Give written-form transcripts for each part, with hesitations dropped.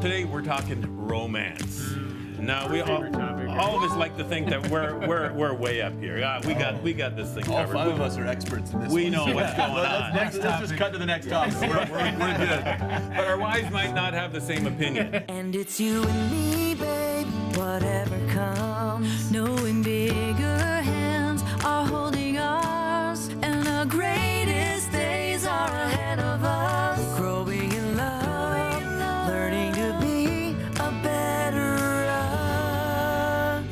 Today we're talking romance. Now we all of us like to think that we're way up here. We got this thing All covered. five of us are experts in this. We one. know what's going on. Let's just cut to the next topic. We're good. But our wives might not have the same opinion. And it's you and me, babe, whatever comes. Knowing bigger hands are holding us, and our greatest days are ahead of us. Growing in love, learning to be a better us.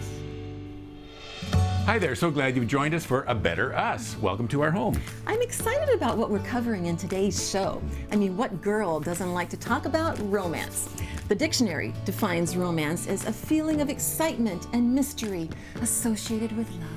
Hi there, so glad you've joined us for A Better Us. Welcome to our home. I'm excited about what we're covering in today's show. I mean, what girl doesn't like to talk about romance? The dictionary defines romance as a feeling of excitement and mystery associated with love.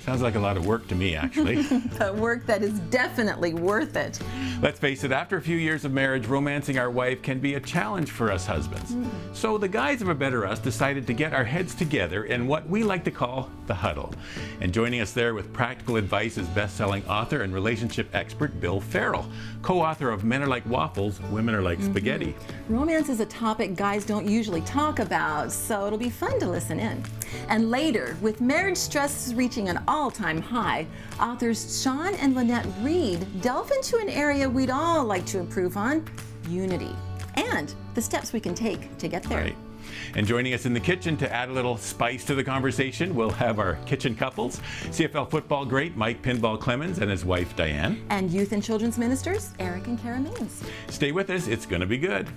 Sounds like a lot of work to me, actually. But work that is definitely worth it. Let's face it, after a few years of marriage, romancing our wife can be a challenge for us husbands. So the guys of A Better Us decided to get our heads together in what we like to call the huddle. And joining us there with practical advice is best-selling author and relationship expert Bill Farrell, co-author of Men Are Like Waffles, Women Are Like Spaghetti. Romance is a topic guys don't usually talk about, so it'll be fun to listen in. And later, with marriage stress reaching an all-time high, authors Sean and Lynette Reed delve into an area we'd all like to improve on: unity, and the steps we can take to get there. Right. And joining us in the kitchen to add a little spice to the conversation, we'll have our kitchen couples, CFL football great Mike Pinball Clemens and his wife Diane. And youth and children's ministers, Eric and Kara Means. Stay with us, it's going to be good.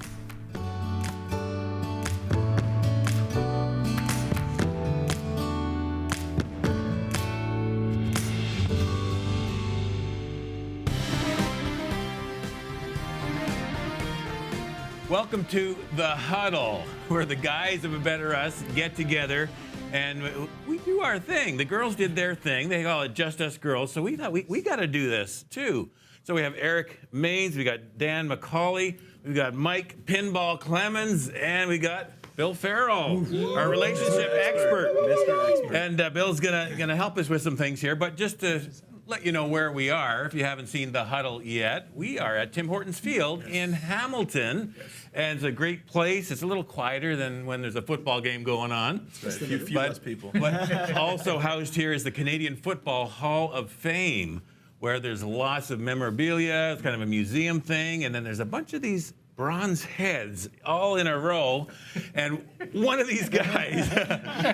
Welcome to the huddle, where the guys of A Better Us get together and we do our thing. The girls did their thing. They call it Just Us Girls. So we thought we got to do this too. So we have Eric Maines, we got Dan McCauley, we got Mike Pinball Clemens, and we got Bill Farrell, our relationship expert. Mr. Expert. And Bill's gonna help us with some things here, but just to let you know where we are, if you haven't seen the huddle yet, we are at Tim Hortons Field in Hamilton, and it's a great place. It's a little quieter than when there's a football game going on. That's right. A few less people. But also housed here is the Canadian Football Hall of Fame, where there's lots of memorabilia. It's kind of a museum thing, and then there's a bunch of these bronze heads all in a row, and one of these guys,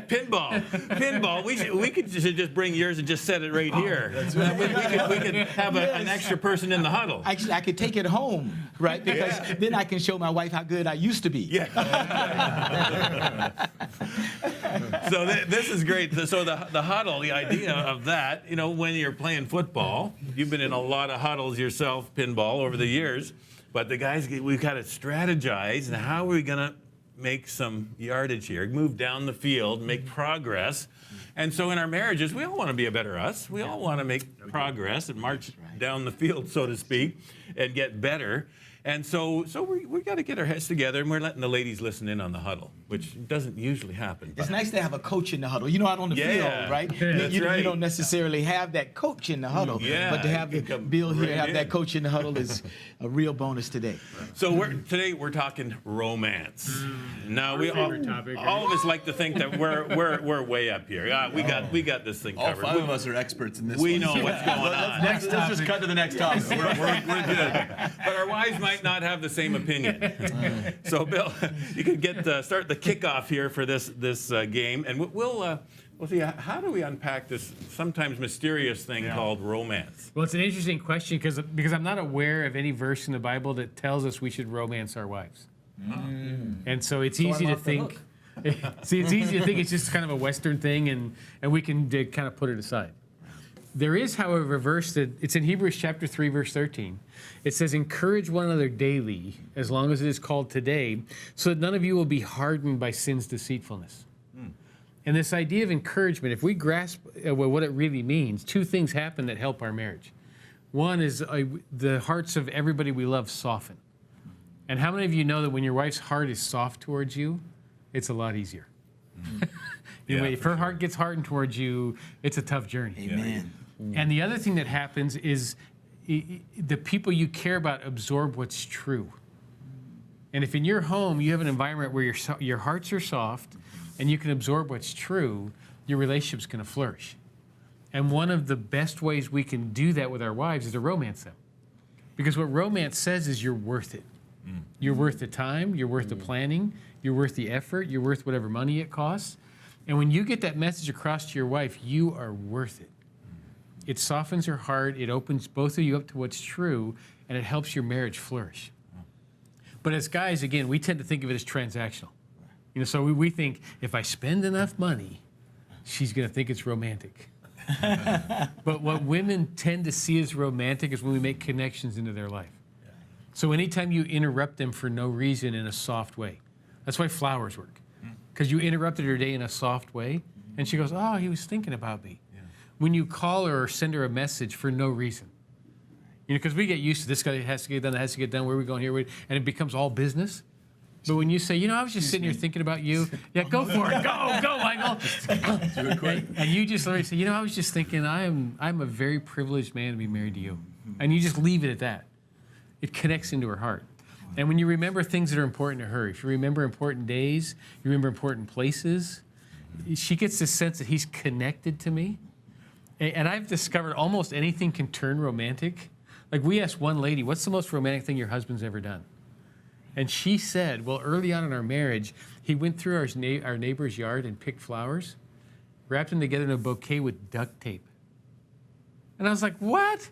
pinball. We should just bring yours and just set it right here. We could have an extra person in the huddle. Actually, I could take it home, right? Because then I can show my wife how good I used to be. Yeah. So this is great. So the huddle, the idea of that, you know, when you're playing football, you've been in a lot of huddles yourself, pinball, over the years. But the guys, we've got to strategize, and how are we going to make some yardage here, move down the field, make progress. And so in our marriages, we all want to be a better us. We all want to make progress and march down the field, so to speak, and get better. And so we got to get our heads together, and we're letting the ladies listen in on the huddle, which doesn't usually happen. It's nice to have a coach in the huddle. You know, out on the field, right? That's You right. don't necessarily have that coach in the huddle. Yeah, but to have Bill here have in. that coach in the huddle is a real bonus today. So today we're talking romance. Now all of us like to think that we're way up here. We got this thing All covered. five of us are experts in this. We one. know what's going on. Let's just cut to the next topic. We're good. But our wives might not have the same opinion. So Bill, you could start the kickoff here for this game, and we'll see how do we unpack this sometimes mysterious thing called romance. Well, it's an interesting question because I'm not aware of any verse in the Bible that tells us we should romance our wives. And so it's easy to think. See, it's easy to think it's just kind of a Western thing, and we can kind of put it aside. There is, however, a verse that it's in Hebrews chapter 3, verse 13. It says, "Encourage one another daily, as long as it is called today, so that none of you will be hardened by sin's deceitfulness." And this idea of encouragement, if we grasp what it really means, two things happen that help our marriage. One is the hearts of everybody we love soften. And how many of you know that when your wife's heart is soft towards you, it's a lot easier? If her heart gets hardened towards you, it's a tough journey. Amen. And the other thing that happens is the people you care about absorb what's true. And if in your home you have an environment where your hearts are soft and you can absorb what's true, your relationship's going to flourish. And one of the best ways we can do that with our wives is to romance them. Because what romance says is you're worth it. You're worth the time, you're worth the planning, you're worth the effort, you're worth whatever money it costs. And when you get that message across to your wife, you are worth it. It softens her heart, it opens both of you up to what's true, and it helps your marriage flourish. But as guys, again, we tend to think of it as transactional. So we think if I spend enough money, she's going to think it's romantic. But what women tend to see as romantic is when we make connections into their life. So anytime you interrupt them for no reason in a soft way, that's why flowers work. Because you interrupted her day in a soft way, and she goes, oh, he was thinking about me. Yeah. When you call her or send her a message for no reason, because we get used to this guy has to get done, that has to get done, where are we going here, and it becomes all business. But when you say, I was just sitting here thinking about you, yeah, go for it, go, Michael. Do it quick. And you just literally say, I was just thinking, I'm a very privileged man to be married to you. And you just leave it at that. It connects into her heart. And when you remember things that are important to her, if you remember important days, you remember important places, she gets this sense that he's connected to me. And I've discovered almost anything can turn romantic. Like we asked one lady, what's the most romantic thing your husband's ever done? And she said, well, early on in our marriage, he went through our neighbor's yard and picked flowers, wrapped them together in a bouquet with duct tape. And I was like, what?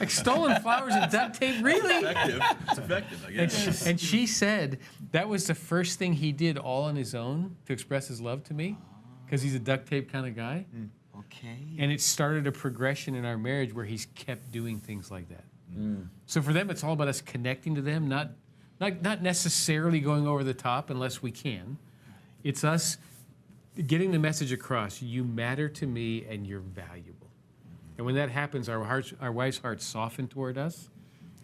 Like stolen flowers and duct tape? Really? It's effective, I guess. And she said that was the first thing he did all on his own to express his love to me, because he's a duct tape kind of guy. Okay. And it started a progression in our marriage where he's kept doing things like that. So for them, it's all about us connecting to them, not necessarily going over the top unless we can. It's us getting the message across, you matter to me and you're valuable. And when that happens, our wife's hearts soften toward us,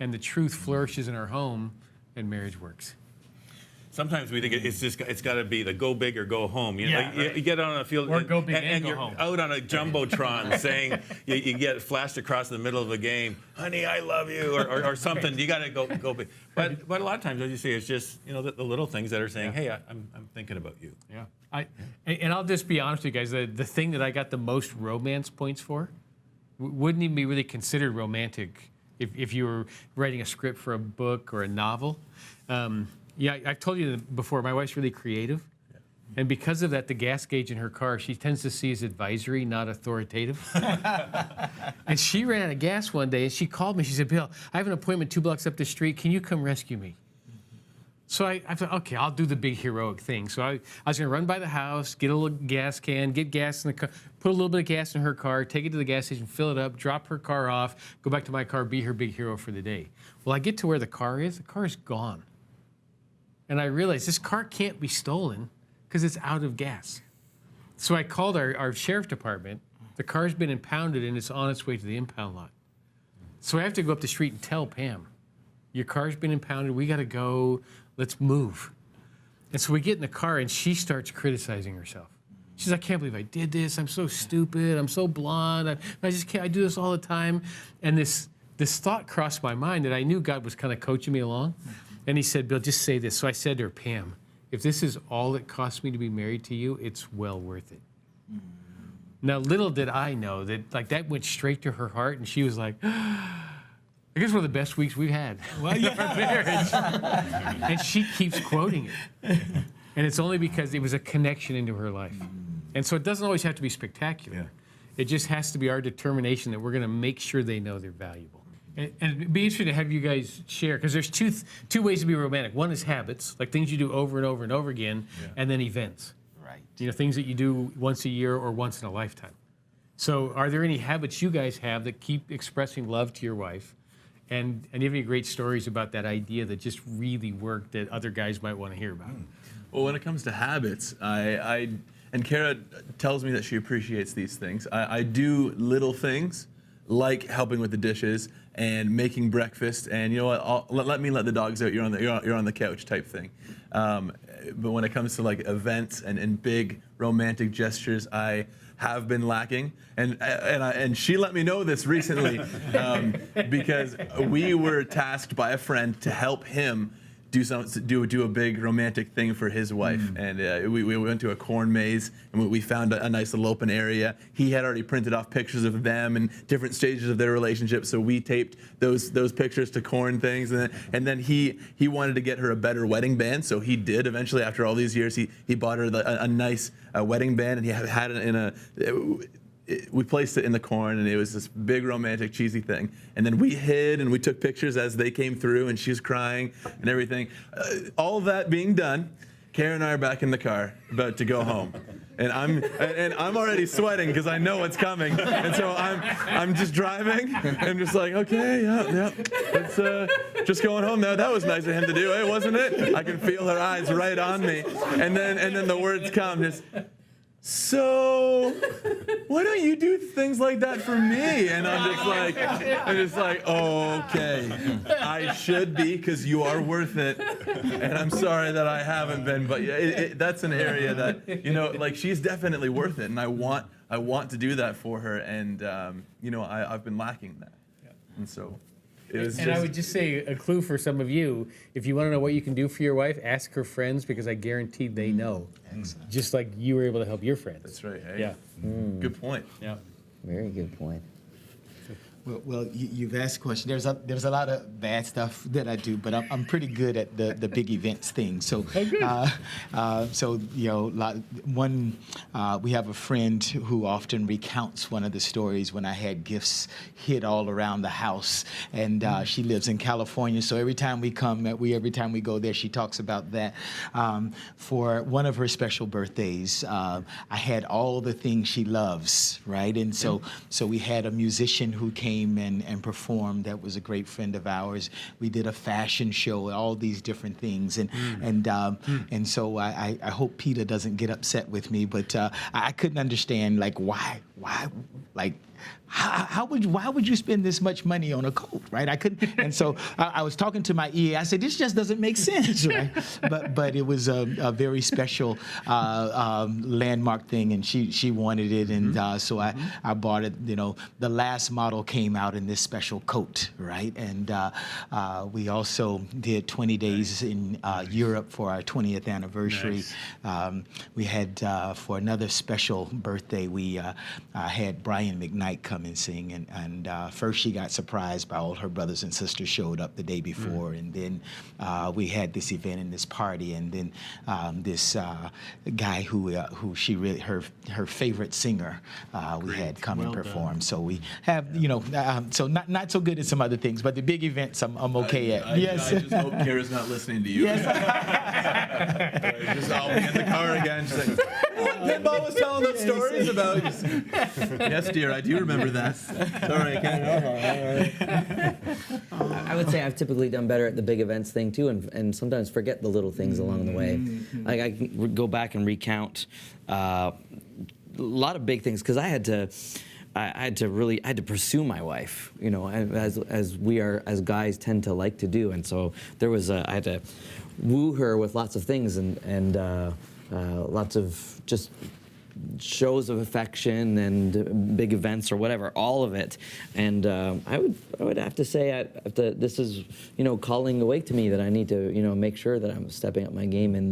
and the truth flourishes in our home, and marriage works. Sometimes we think it's got to be the go big or go home. You get on a field Or go big and go you're home. out on a jumbotron saying you get flashed across the middle of a game, honey, I love you, or something. You got to go big. But a lot of times, as you see, it's just the little things that are saying, hey, I'm thinking about you. Yeah. And I'll just be honest with you guys. The thing that I got the most romance points for wouldn't even be really considered romantic if you were writing a script for a book or a novel. I've told you before, my wife's really creative. And because of that, the gas gauge in her car, she tends to see as advisory, not authoritative. And she ran out of gas one day, and she called me. She said, Bill, I have an appointment 2 blocks up the street. Can you come rescue me? So I thought, okay, I'll do the big heroic thing. So I was going to run by the house, get a little gas can, get gas in the car, put a little bit of gas in her car, take it to the gas station, fill it up, drop her car off, go back to my car, be her big hero for the day. Well, I get to where the car is gone. And I realized this car can't be stolen because it's out of gas. So I called our sheriff department. The car's been impounded and it's on its way to the impound lot. So I have to go up the street and tell Pam, your car's been impounded, we got to go, let's move. And so we get in the car and she starts criticizing herself. She's like, I can't believe I did this. I'm so stupid. I'm so blonde. I just can't. I do this all the time. And this thought crossed my mind that I knew God was kind of coaching me along. And he said, Bill, just say this. So I said to her, Pam, if this is all it costs me to be married to you, it's well worth it. Now, little did I know that went straight to her heart. And she was like, I guess one of the best weeks we've had in our marriage. And she keeps quoting it. And it's only because it was a connection into her life. And so it doesn't always have to be spectacular. Yeah. It just has to be our determination that we're going to make sure they know they're valuable. And it'd be interesting to have you guys share, because there's two ways to be romantic. One is habits, like things you do over and over and over again, and then events. Right. Things that you do once a year or once in a lifetime. So are there any habits you guys have that keep expressing love to your wife? And you have any great stories about that idea that just really worked that other guys might want to hear about? Well, when it comes to habits, and Kara tells me that she appreciates these things. I do little things like helping with the dishes and making breakfast, and you know what? Let me let the dogs out. You're on the couch type thing. But when it comes to like events and big romantic gestures, I have been lacking, and she let me know this recently because we were tasked by a friend to help him do a big romantic thing for his wife, and we went to a corn maze, and we found a nice little open area. He had already printed off pictures of them and different stages of their relationship, so we taped those pictures to corn things, and then he wanted to get her a better wedding band, so he did eventually. After all these years, he bought her a nice wedding band, and he had it in we placed it in the corn, and it was this big romantic cheesy thing, and then we hid and we took pictures as they came through, and she was crying and everything. All of that being done, Kara and I are back in the car about to go home, and I'm already sweating because I know what's coming, and so I'm just driving and just like, okay, yeah, it's just going home now. That was nice of him to do, wasn't it? I can feel her eyes right on me, and then the words come, just, so why don't you do things like that for me? And I'm just like, okay, I should be, because you are worth it, and I'm sorry that I haven't been, but that's an area that, like, she's definitely worth it, and I want to do that for her, and I've been lacking that, and so. And I would just say a clue for some of you: if you want to know what you can do for your wife, ask her friends, because I guarantee they know. Excellent. Just like you were able to help your friends. That's right. Hey? Yeah. Good point. Yeah. Very good point. Well, you've asked a question. There's a lot of bad stuff that I do, but I'm pretty good at the big events thing. So, we have a friend who often recounts one of the stories when I had gifts hid all around the house, and she lives in California. So every time we go there, she talks about that. For one of her special birthdays, I had all the things she loves, right? And so we had a musician who came and performed. That was a great friend of ours. We did a fashion show, all these different things, and so I hope Peter doesn't get upset with me, but I couldn't understand, like, why, like, why would you spend this much money on a coat, right? I couldn't, and so I was talking to my EA. I said, this just doesn't make sense, right? But it was a very special landmark thing, and she wanted it, and so I bought it. The last model came out in this special coat, right? And we also did 20 days in Europe for our 20th anniversary. Nice. We had for another special birthday, we had Brian McKnight come and sing, and first she got surprised by all her brothers and sisters showed up the day before, and then we had this event and this party, and then this guy who she really her favorite singer we had come and perform. So we have so not so good at some other things, but the big events I'm okay at. Yes. I just hope Kara's not listening to you. Yes. I'll be in the car again. She's like, Pinball was telling those stories about. Yes, dear, I do remember that. Sorry, I can't. I would say I've typically done better at the big events thing too, and sometimes forget the little things along the way. Like I can go back and recount a lot of big things, because I had to pursue my wife, as we are, as guys tend to like to do, and so I had to woo her with lots of things and lots of just shows of affection and big events or whatever, all of it. And I would have to say this is calling awake to me, that I need to make sure that I'm stepping up my game in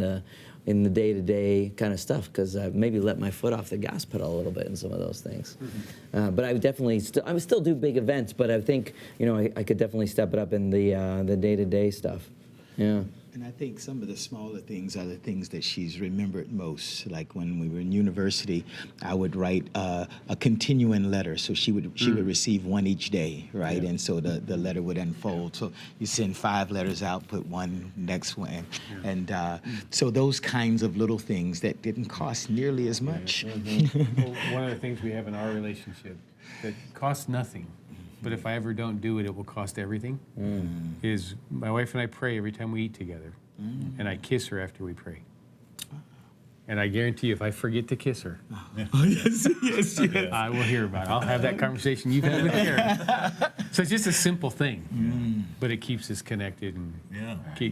the day-to-day kind of stuff, because I maybe let my foot off the gas pedal a little bit in some of those things. But I would definitely still do big events, but I think I could definitely step it up in the day-to-day stuff. Yeah. And I think some of the smaller things are the things that she's remembered most. Like when we were in university, I would write a continuing letter. So she would receive one each day, right? Yeah. And so the letter would unfold. So you send 5 letters out, put one next one. Yeah. And so those kinds of little things that didn't cost nearly as much. Well, one of the things we have in our relationship that costs nothing, but if I ever don't do it, it will cost everything, is my wife and I pray every time we eat together, and I kiss her after we pray. And I guarantee you, if I forget to kiss her, yes, I will hear about it. I'll have that conversation you've had with Karen. So it's just a simple thing, but it keeps us connected, and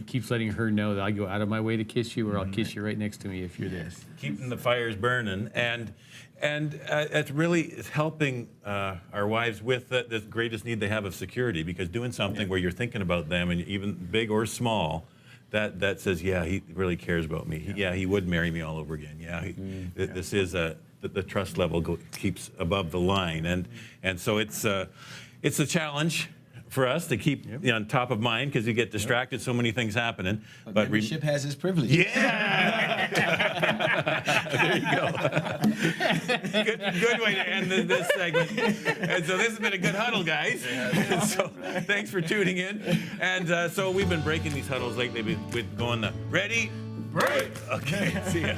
keeps letting her know that I go out of my way to kiss you, or I'll kiss you right next to me if you're there. Keeping the fires burning, and it's really helping our wives with the greatest need they have of security, because doing something where you're thinking about them, and even big or small, that says, yeah, he really cares about me. He would marry me all over again. This is the trust level keeps above the line, and so it's a challenge for us to keep on top of mind because you get distracted, so many things happening. But membership has its privileges. Yeah. There you go. Good way to end this segment. And so this has been a good huddle, guys. So thanks for tuning in. And so we've been breaking these huddles lately with going the ready, break. Okay, see ya.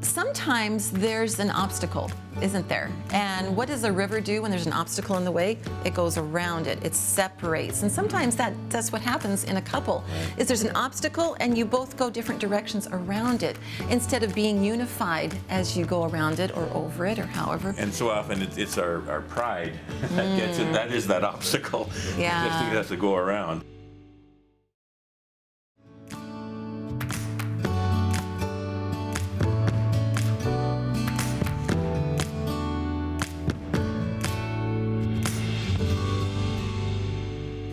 Sometimes there's an obstacle, isn't there? And what does a river do when there's an obstacle in the way? It goes around it, it separates. And sometimes that's what happens in a couple, is there's an obstacle and you both go different directions around it, instead of being unified as you go around it or over it or however. And so often it's our pride that gets it. That is that obstacle. Yeah. Just think it has to go around.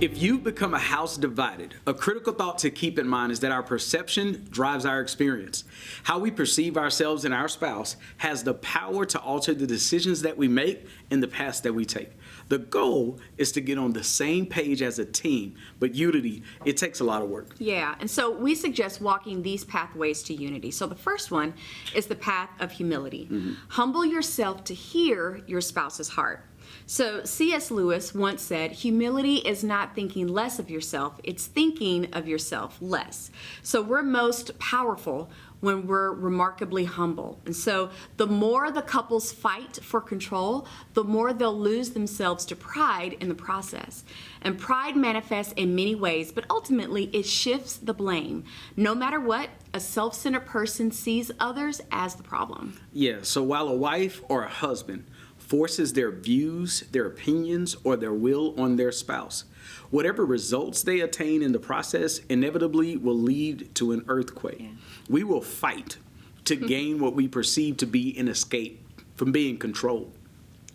If you've become a house divided, a critical thought to keep in mind is that our perception drives our experience. How we perceive ourselves and our spouse has the power to alter the decisions that we make and the paths that we take. The goal is to get on the same page as a team, but unity, it takes a lot of work. Yeah, and so we suggest walking these pathways to unity. So the first one is the path of humility. Humble yourself to hear your spouse's heart. So C.S. Lewis once said, humility is not thinking less of yourself, it's thinking of yourself less. So we're most powerful when we're remarkably humble. And so the more the couples fight for control, the more they'll lose themselves to pride in the process. And pride manifests in many ways, but ultimately it shifts the blame. No matter what, a self-centered person sees others as the problem. Yeah, so while a wife or a husband forces their views, their opinions, or their will on their spouse, whatever results they attain in the process inevitably will lead to an earthquake. Yeah. We will fight to gain what we perceive to be an escape from being controlled.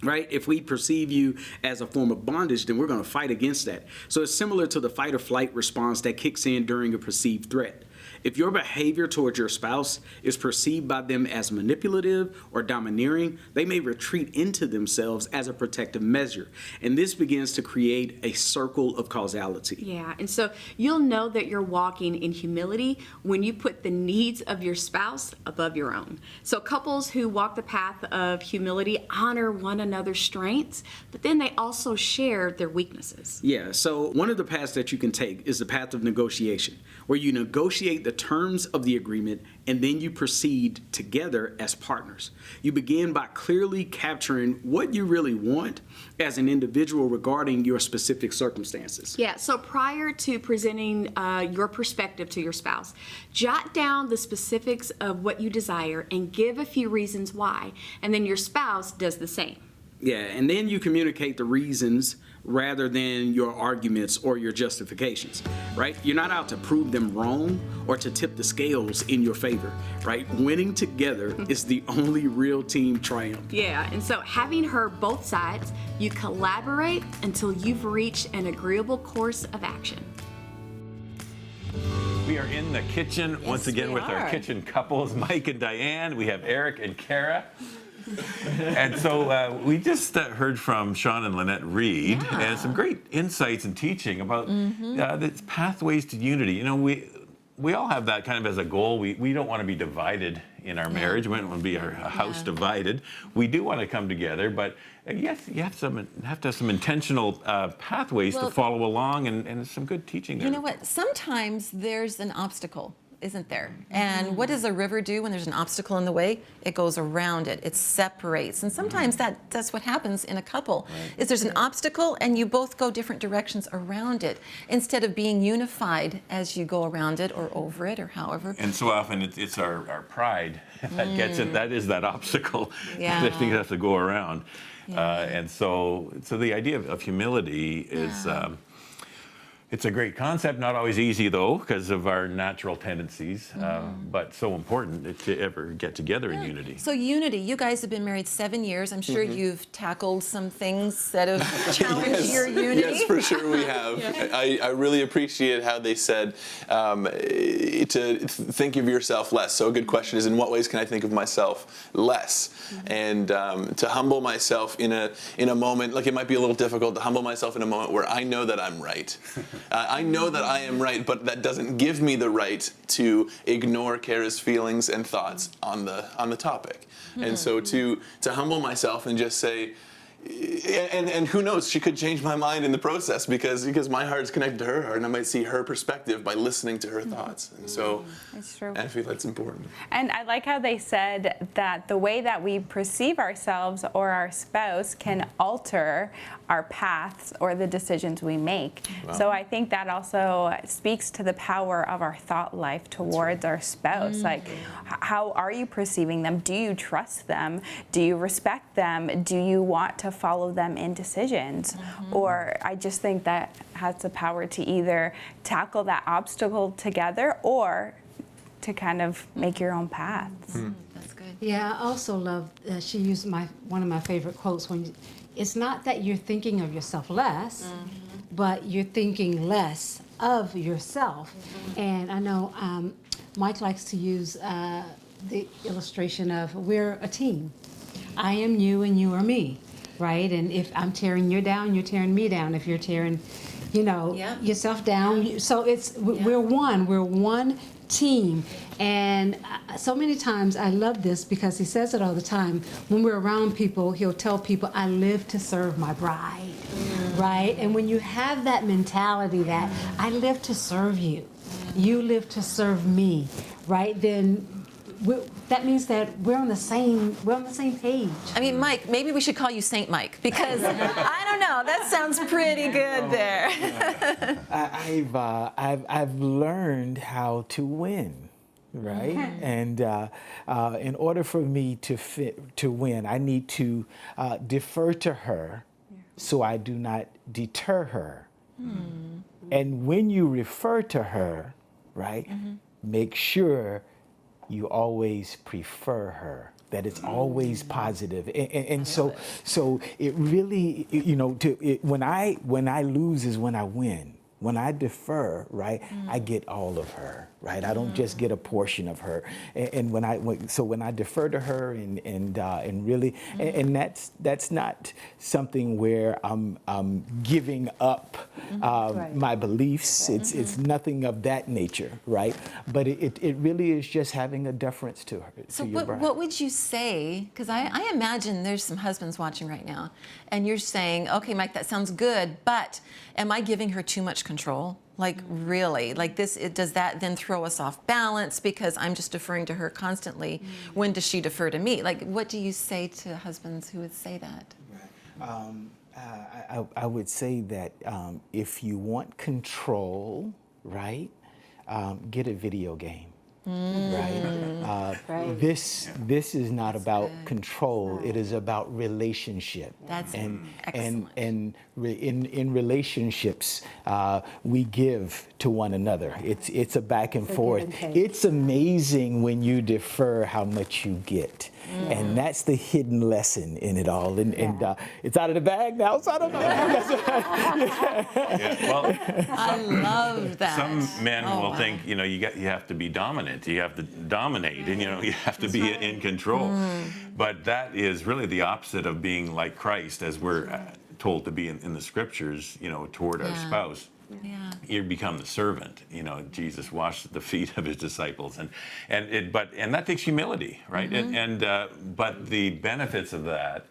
Right? If we perceive you as a form of bondage, then we're going to fight against that. So it's similar to the fight or flight response that kicks in during a perceived threat. If your behavior towards your spouse is perceived by them as manipulative or domineering, they may retreat into themselves as a protective measure. And this begins to create a circle of causality. Yeah, and so you'll know that you're walking in humility when you put the needs of your spouse above your own. So couples who walk the path of humility honor one another's strengths, but then they also share their weaknesses. Yeah, so one of the paths that you can take is the path of negotiation, where you negotiate the terms of the agreement and then you proceed together as partners. You begin by clearly capturing what you really want as an individual regarding your specific circumstances. Yeah, so prior to presenting your perspective to your spouse, jot down the specifics of what you desire and give a few reasons why, and then your spouse does the same. Yeah, and then you communicate the reasons rather than your arguments or your justifications, right? You're not out to prove them wrong or to tip the scales in your favor, right? Winning together is the only real team triumph. Yeah, and so having heard both sides, you collaborate until you've reached an agreeable course of action. We are in the kitchen once again with our kitchen couples, Mike and Diane. We have Eric and Kara. And so we just heard from Sean and Lynette Reed and some great insights and teaching about the pathways to unity. You know, we all have that kind of as a goal. We don't want to be divided in our marriage. We don't want to be our house divided. We do want to come together, but yes, you have to have some intentional pathways to follow along, and some good teaching there. You know what? Sometimes there's an obstacle, isn't there? And what does a river do when there's an obstacle in the way? It goes around it, it separates. And sometimes that's what happens in a couple, is there's an obstacle and you both go different directions around it, instead of being unified as you go around it or over it or however. And so often it's our pride that gets it. That is that obstacle Yeah. that things have to go around. Yeah. And so the idea of humility is It's a great concept, not always easy though, because of our natural tendencies, but so important to ever get together in unity. So unity, you guys have been married 7 years. I'm sure you've tackled some things that have challenged your unity. Yes, for sure we have. I really appreciate how they said to think of yourself less. So a good question is, in what ways can I think of myself less? And to humble myself in a moment, like it might be a little difficult to humble myself in a moment where I know that I'm right. I know that I am right, but that doesn't give me the right to ignore Kara's feelings and thoughts on the topic. And so to humble myself and just say, and who knows, she could change my mind in the process because my heart is connected to her heart, and I might see her perspective by listening to her thoughts. And so That's true. I feel that's important. And I like how they said that the way that we perceive ourselves or our spouse can alter our paths or the decisions we make. Wow. So I think that also speaks to the power of our thought life towards our spouse. Like, how are you perceiving them? Do you trust them? Do you respect them? Do you want to follow them in decisions? Or I just think that has the power to either tackle that obstacle together or to kind of make your own paths. That's good. Yeah, I also love, she used one of my favorite quotes when it's not that you're thinking of yourself less, but you're thinking less of yourself. And I know Mike likes to use the illustration of we're a team. I am you and you are me, right? And if I'm tearing you down, you're tearing me down. If you're tearing, yourself down, so we're one team. And so many times I love this because he says it all the time. When we're around people, he'll tell people, I live to serve my bride, right? And when you have that mentality that I live to serve you, you live to serve me, right? Then that means that we're on the same page. I mean, Mike, maybe we should call you Saint Mike because I don't know. That sounds pretty good there. I've learned how to win, right? And in order for me to win, I need to defer to her, so I do not deter her. And when you refer to her, right, make sure you always prefer her, that it's always positive. And so it really, when I lose is when I win. When I defer, right, I get all of her, right? I don't just get a portion of her. And when I defer to her and really, and that's not something where I'm giving up my beliefs. It's nothing of that nature, right? But it really is just having a deference to her. So to your bride. what would you say? Because I imagine there's some husbands watching right now, and you're saying, okay, Mike, that sounds good, but am I giving her too much control? Like, really? Like this, does that then throw us off balance because I'm just deferring to her constantly? When does she defer to me? Like, what do you say to husbands who would say that? I would say that if you want control, right, get a video game. Right. This is not about control. It is about relationship. That's and in relationships, we give to one another. It's a back and forth. It's amazing when you defer how much you get, and that's the hidden lesson in it all. And it's out of the bag now. It's out of the bag. Well, I love that. some men will think, you have to be dominant, you have to dominate, and you have to be in control. But that is really the opposite of being like Christ, as we're told to be in the scriptures, toward our spouse. Yeah. You become the servant. Jesus washed the feet of his disciples, and that takes humility, right? But the benefits of that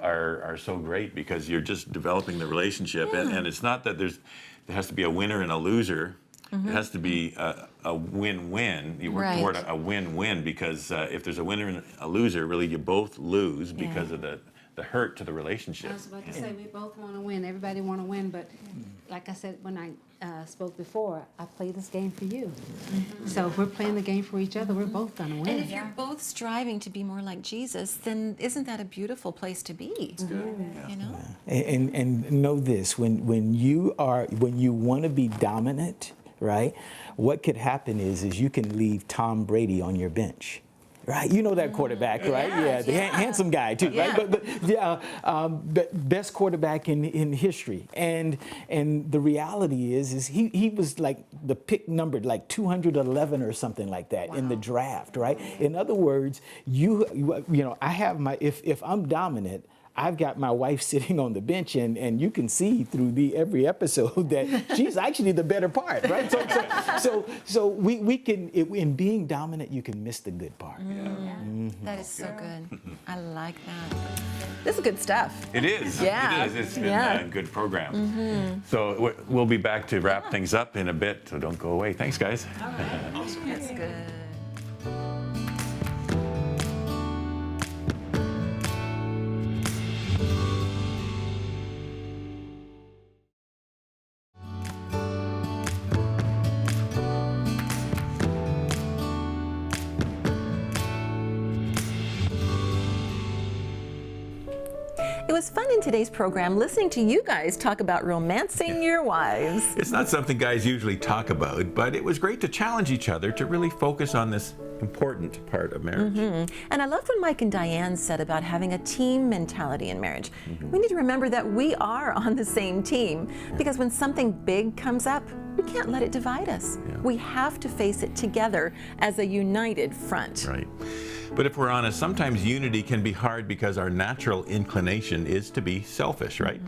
are so great because you're just developing the relationship, and it's not that there has to be a winner and a loser. It has to be a win-win. You work toward a win-win because if there's a winner and a loser, really you both lose because of the hurt to the relationship. I was about to say, we both want to win. Everybody want to win, but like I said when I spoke before, I play this game for you. So if we're playing the game for each other, we're both going to win. And if you're both striving to be more like Jesus, then isn't that a beautiful place to be? You know? And know this, when you want to be dominant, right? What could happen is you can leave Tom Brady on your bench. Right, you know that quarterback, right? Yeah, the handsome guy too, right? But best quarterback in history, and the reality is he was like the pick numbered like 211 or something like that in the draft, right? In other words, you know, I have my if I'm dominant, I've got my wife sitting on the bench, and you can see through every episode that she's actually the better part, right? So we can, in being dominant, you can miss the good part. That is so good. I like that. This is good stuff. It is. Yeah. It is. It's been a good program. So we'll be back to wrap things up in a bit, so don't go away. Thanks, guys. That's good. It was fun in today's program listening to you guys talk about romancing your wives. It's not something guys usually talk about, but it was great to challenge each other to really focus on this important part of marriage. And I loved what Mike and Diane said about having a team mentality in marriage. We need to remember that we are on the same team, because when something big comes up, we can't let it divide us. We have to face it together as a united front. Right. But if we're honest, sometimes unity can be hard because our natural inclination is to be selfish, right?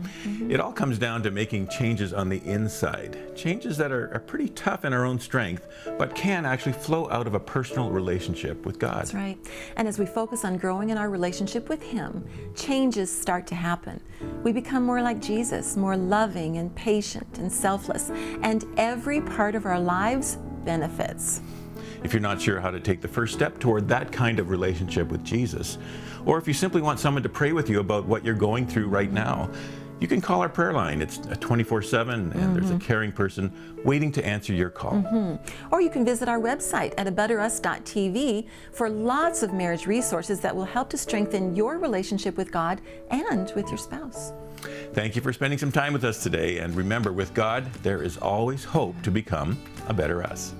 It all comes down to making changes on the inside. Changes that are pretty tough in our own strength, but can actually flow out of a personal relationship with God. That's right. And as we focus on growing in our relationship with Him, changes start to happen. We become more like Jesus, more loving and patient and selfless, and every part of our lives benefits. If you're not sure how to take the first step toward that kind of relationship with Jesus, or if you simply want someone to pray with you about what you're going through right now, you can call our prayer line. It's 24/7, and there's a caring person waiting to answer your call. Or you can visit our website at abetterus.tv for lots of marriage resources that will help to strengthen your relationship with God and with your spouse. Thank you for spending some time with us today, and remember, with God, there is always hope to become a better us.